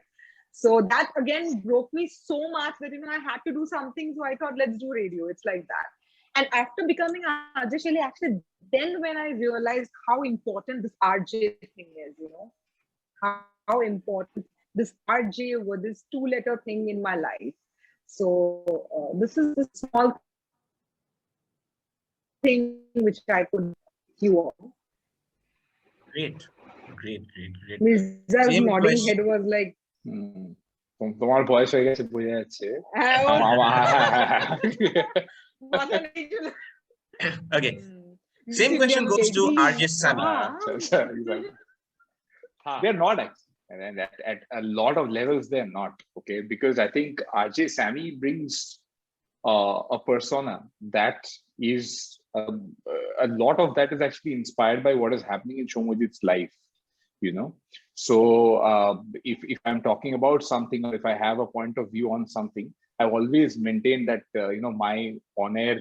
Speaker 2: So that again broke me so much that, you know, I had to do something. So I thought, let's do radio. It's like that. And after becoming RJ Shelee, actually, then when I realized how important this RJ thing is, you know, how important this RJ was, this 2-letter thing in my life. So this is the small thing which I could you all.
Speaker 1: Great.
Speaker 2: Mirza's
Speaker 1: Same
Speaker 2: nodding
Speaker 1: question.
Speaker 2: head was like,
Speaker 3: তোমার বয়স হয়ে গেছে বোঝা যাচ্ছে
Speaker 1: Okay. Same question goes to RJ Sammy.
Speaker 3: They're not actually. And at a lot of levels, they're not. Okay. Because I think RJ Sammy brings a persona that is a lot of that is actually inspired by what is happening in Soumyajit's life, you know. So if I'm talking about something, or if I have a point of view on something, I always maintain that you know, my on-air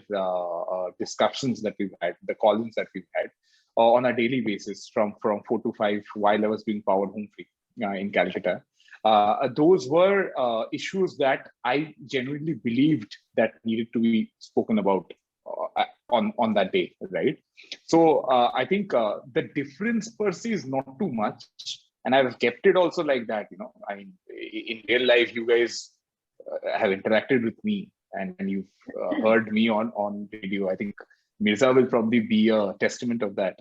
Speaker 3: discussions that we've had, the call-ins that we've had on a daily basis from 4 to 5 while I was doing Power Home Free in Calcutta, those were issues that I genuinely believed that needed to be spoken about on that day, right? So I think the difference per se is not too much, and I've kept it also like that. You know, I mean, in real life, you guys have interacted with me, and you've heard me on radio. I think Mirza will probably be a testament of that.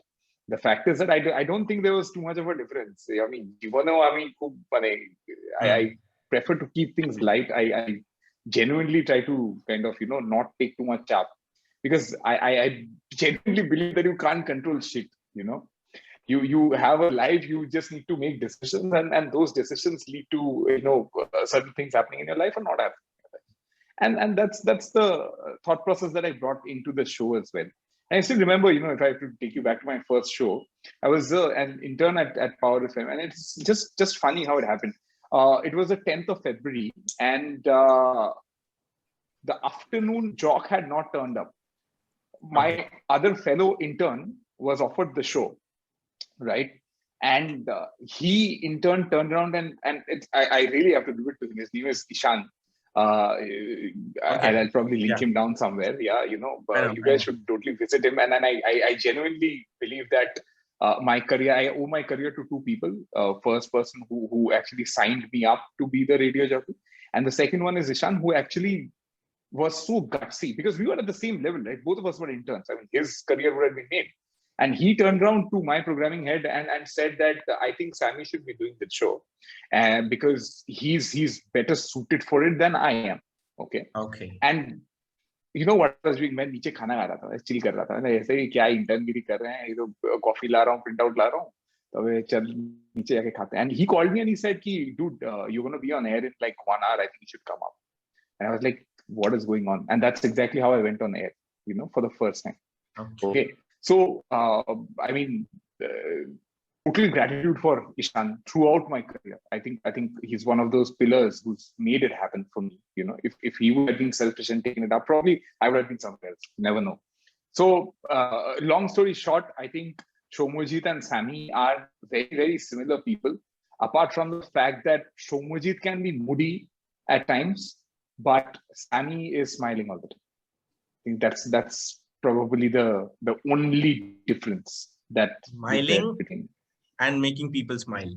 Speaker 3: The fact is that I don't think there was too much of a difference. I mean, I prefer to keep things light. I genuinely try to kind of, you know, not take too much up, because I genuinely believe that you can't control shit, you know. You have a life, you just need to make decisions, and those decisions lead to, you know, certain things happening in your life or not happening. And that's the thought process that I brought into the show as well. And I still remember, you know, if I have to take you back to my first show, I was an intern at Power FM, and it's just funny how it happened. It was the 10th of February, and the afternoon Jock had not turned up. My other fellow intern was offered the show, right? And he in turn turned around and I really have to give it to him. His name is Ishan. I'll probably link him down somewhere. Yeah, you know, you guys should totally visit him. And I genuinely believe that my career, I owe my career to 2 people. First person who actually signed me up to be the radio jockey, and the second one is Ishan, who actually was so gutsy, because we were at the same level, right? Both of us were interns. I mean, his career would have been made. And he turned around to my programming head and said that I think Sammy should be doing the show, because he's better suited for it than I am. Okay. And you know what was doing? मैं नीचे खाना खा रहा था, chill कर रहा था, ऐसे ही क्या इंटर्नगिरी कर रहे हैं, ये तो कॉफी ला रहा हूँ, प्रिंट आउट ला रहा हूँ, तो चल नीचे जाके खाते हैं. And he called me and he said कि dude, you're going to be on air in like 1 hour, I think you should come up. And I was like, what is going on? And that's exactly how I went on air, you know, for the first time. Okay. So, I mean, total gratitude for Ishan throughout my career. I think he's one of those pillars who's made it happen for me. You know, if he would have been selfish and taken it up, probably I would have been somewhere else. Never know. So, long story short, I think Soumyajit and Sammy are very, very similar people. Apart from the fact that Soumyajit can be moody at times, but Sammy is smiling all the time. I think that's probably the only difference that
Speaker 1: smiling and making people smile.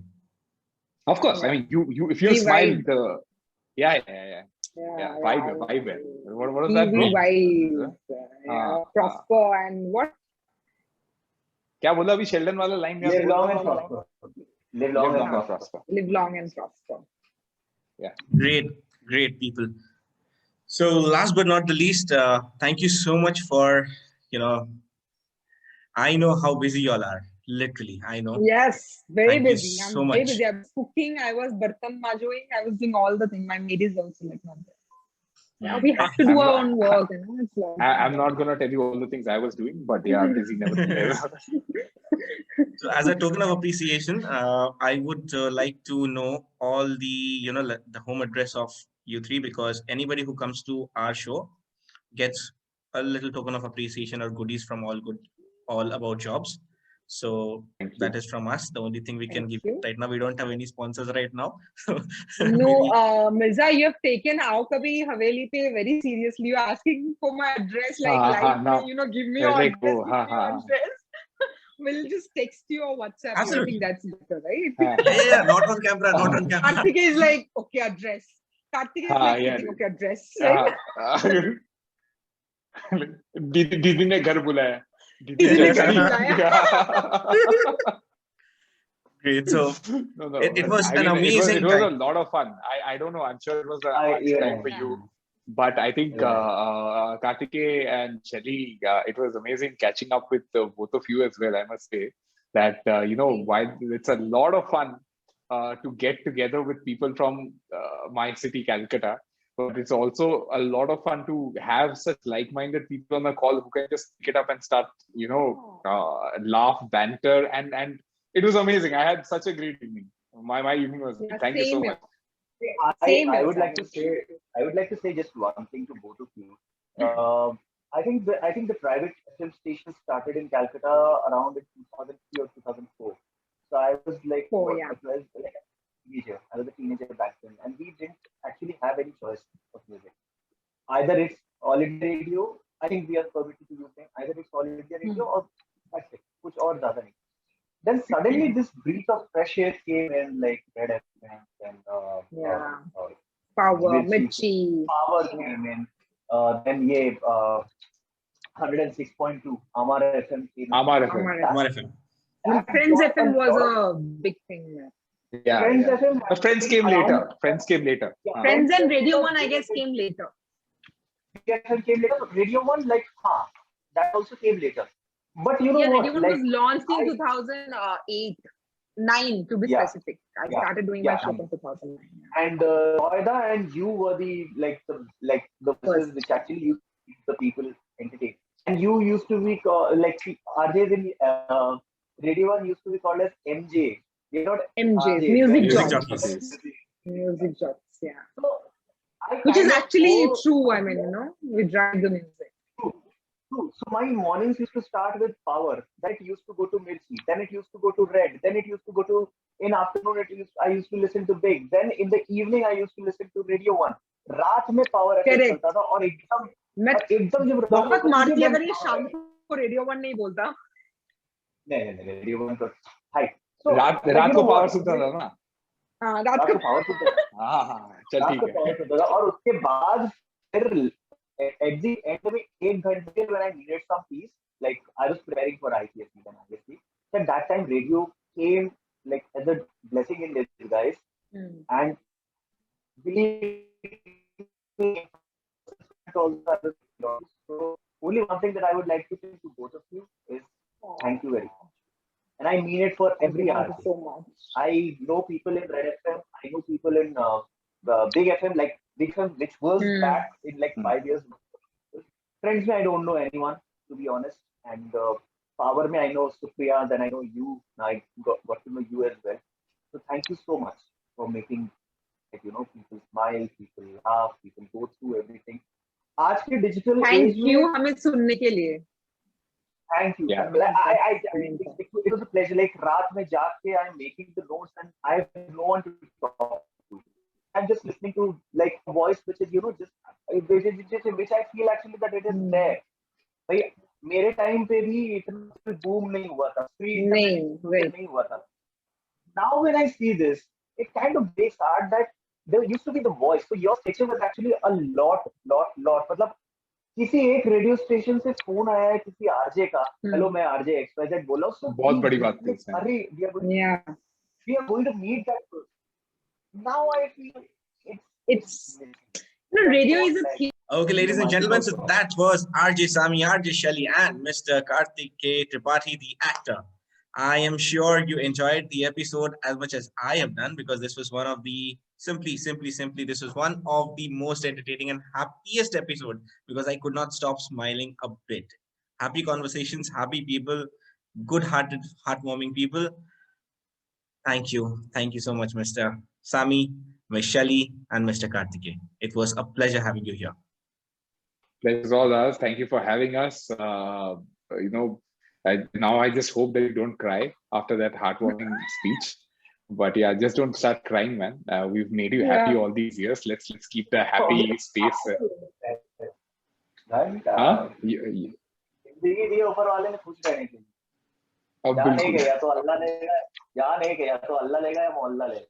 Speaker 3: Of course, I mean, you if you smile, the vibe. What does that mean?
Speaker 2: Prosper and what?
Speaker 3: क्या बोला अभी Sheldon वाला line?
Speaker 4: Live long and prosper. Live long and prosper.
Speaker 2: Live long and prosper.
Speaker 3: Yeah.
Speaker 1: Great people. So last but not the least, thank you so much for, I know how busy y'all are. Literally, I know.
Speaker 2: Yes, very
Speaker 1: Thank you
Speaker 2: busy. I'm
Speaker 1: so
Speaker 2: very
Speaker 1: much.
Speaker 2: busy. I was cooking, I was bartan majoing, I was doing all the things. My maid is also like not there. Yeah, we have to do our own work, It's like,
Speaker 3: I'm not gonna tell you all the things I was doing, but yeah, busy nevertheless.
Speaker 1: So as a token of appreciation, I would like to know all the, the home address of you three, because anybody who comes to our show gets a little token of appreciation or goodies from all about jobs. So
Speaker 3: Thank you.
Speaker 1: that is from us. The only thing we can
Speaker 2: Thank
Speaker 1: give
Speaker 2: you.
Speaker 1: right now. We don't have any sponsors right now.
Speaker 2: No, Mirza, you have taken Aao Kabhi Haveli pe very seriously. You're asking for my address like live,
Speaker 3: no.
Speaker 2: give me your
Speaker 3: Like,
Speaker 2: address,
Speaker 3: oh,
Speaker 2: give me your address. We'll just text you or WhatsApp you. I
Speaker 1: Absolutely.
Speaker 2: think that's better, right?
Speaker 1: Yeah, not on camera, not on camera.
Speaker 2: Kartikey is like, okay, address. Kartikey is like,
Speaker 3: yeah.
Speaker 2: okay, address. Right?
Speaker 3: दीदी ने घर बुलाया.
Speaker 2: दीदी ने घर बुलाया.
Speaker 1: Great. So
Speaker 3: no,
Speaker 1: it was an amazing
Speaker 3: it was a
Speaker 1: time.
Speaker 3: lot of fun. I don't know. I'm sure it was a hard time for you. But I think Kartikey and Shelee, it was amazing catching up with both of you as well. I must say that, while it's a lot of fun to get together with people from my city, Calcutta, but it's also a lot of fun to have such like-minded people on the call who can just pick it up and start, laugh, banter, and it was amazing. I had such a great evening. My evening was great. Thank you so much.
Speaker 4: I would like to say just one thing to both of you. I think the private film station started in Calcutta around in 2003 or 2004. So I was like, I was a teenager back then, and we didn't actually have any choice of music. Either it's all India radio. I think we are permitted to use it. Either it's all India radio or that's it. Kuch aur zyada nahi. Then suddenly this breath of fresh air came in, like Red FM and
Speaker 2: Power, Mirchi.
Speaker 4: Power came in. Then 106.2 Amar FM came in.
Speaker 3: Amar FM.
Speaker 2: Friends FM was a big thing.
Speaker 3: Yeah.
Speaker 4: Friends FM.
Speaker 3: But Friends came later. Friends came later.
Speaker 2: Yeah. Friends and Radio 1, I guess, came later.
Speaker 4: FM came later. Radio 1, that also came later. But you know what?
Speaker 2: Radio 1 was launched in 2008, 9 to be specific. I started doing my shop in 2009.
Speaker 4: And Noida and you were the voices which actually used to keep the people entertained. And you used to be RJs in Radio 1 used to be called as MJ. You're not
Speaker 2: MJs,
Speaker 4: RJs,
Speaker 2: music
Speaker 1: Music
Speaker 2: jockeys.
Speaker 1: jockeys.
Speaker 2: Music jockeys, yeah.
Speaker 4: So,
Speaker 2: which is actually true. I mean, we drive the music.
Speaker 4: True. So my mornings used to start with Power. Then it used to go to Mirchi. Then it used to go to Red. Then it used to go to, in afternoon, I used to listen to Big. Then in the evening, I used to listen to Radio 1. रात में Power FM चलता था और एकदम जब
Speaker 2: बहुत मारती अगर ये शाम को Radio 1 नहीं बोलता.
Speaker 4: नहीं Radio 1 तो हाय.
Speaker 3: रात को पावर सुनता था ना.
Speaker 2: हाँ रात को
Speaker 4: पावर सुनता था.
Speaker 3: हाँ चल ठीक है.
Speaker 4: और उसके बाद फिर at the end of एक घंटे when I needed some peace, like I was preparing for IPSC then obviously. At that time radio came like as a blessing in disguise, and believe me, so only one thing that I would like to say to both of you is thank you very much. And I mean it for every artist.
Speaker 2: So much.
Speaker 4: I know people in Red FM. I know people in Big FM, like Big FM, which was back in like 5 years. Friends, I don't know anyone, to be honest. And Power, I know Supriya, then I know you. I got to know you as well. So thank you so much for making, people smile, people laugh, people go through everything. आज के digital
Speaker 2: Thank you हमें सुनने के लिए.
Speaker 4: Thank you.
Speaker 3: Yeah.
Speaker 4: It was a pleasure. Like रात में जाग के I'm making the notes and I have no one to talk to. I'm just listening to like a voice which is which I feel actually that it is there. भाई मेरे time पे भी इतना boom नहीं हुआ था. नहीं हुआ था. Now when I see this, it kind of breaks heart that there used to be the voice. So your section was actually a lot. मतलब किसी एक रेडियो स्टेशन से फोन आया है किसी आरजे का, हेलो मैं आरजे XYZ बोला, उसको
Speaker 3: बहुत बड़ी बात है.
Speaker 4: अरे we are going to meet that person. Now I feel it's
Speaker 2: radio is a thing.
Speaker 1: Okay, ladies and gentlemen, so that was RJ Sammy, RJ Shelee, and Mr. Kartikey Tripathi, the actor. I am sure you enjoyed the episode as much as I have done, because this was one of the simply, this was one of the most entertaining and happiest episode, because I could not stop smiling a bit. Happy conversations, happy people, good-hearted, heartwarming people. Thank you. Thank you so much, Mr. Sammy, Ms. Shelee, and Mr. Kartikey. It was a pleasure having you here.
Speaker 3: Pleasure's all ours. Thank you for having us. Now I just hope that you don't cry after that heartwarming speech. But yeah, just don't start crying, man. We've made you happy all these years. Let's keep the happy space.
Speaker 4: जिंदगी ऊपर वाले ने खुश रहने के लिए यहाँ नहीं गया तो अल्लाह लेगा, यहाँ नहीं गया तो अल्लाह लेगा या मोहल्ला लेगा.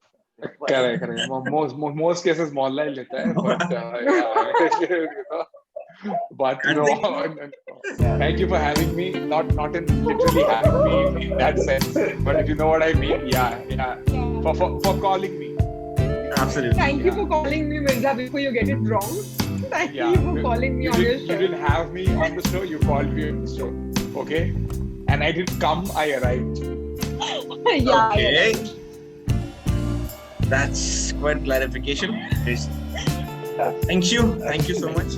Speaker 3: Correct. Most cases मोहल्ला ही लेता है, but thank you for having me. Not in literally having me in that sense, but if you know what I mean, yeah. For calling me.
Speaker 1: Absolutely.
Speaker 2: Thank you for calling me, Mirza, before you get it wrong. Thank you for calling me on your show.
Speaker 3: You didn't have me on the show, you called me on the show. Okay? And I didn't come, I arrived.
Speaker 2: Yeah.
Speaker 1: Okay. That's quite clarification. Thank you. Thank you so much.